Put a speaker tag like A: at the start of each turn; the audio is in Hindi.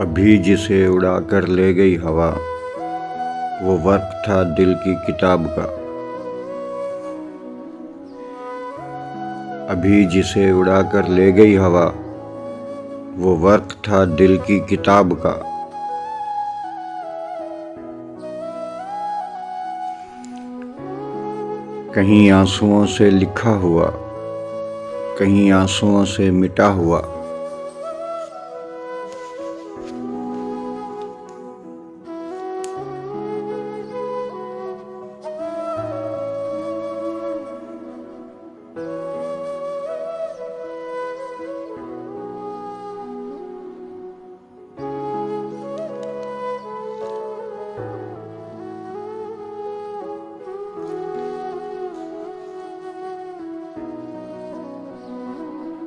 A: अभी जिसे उड़ा कर ले गई हवा, वो वर्क था दिल की किताब का। अभी जिसे उड़ा कर ले गई हवा, वो वर्क था दिल की किताब का। कहीं आंसुओं से लिखा हुआ, कहीं आंसुओं से मिटा हुआ।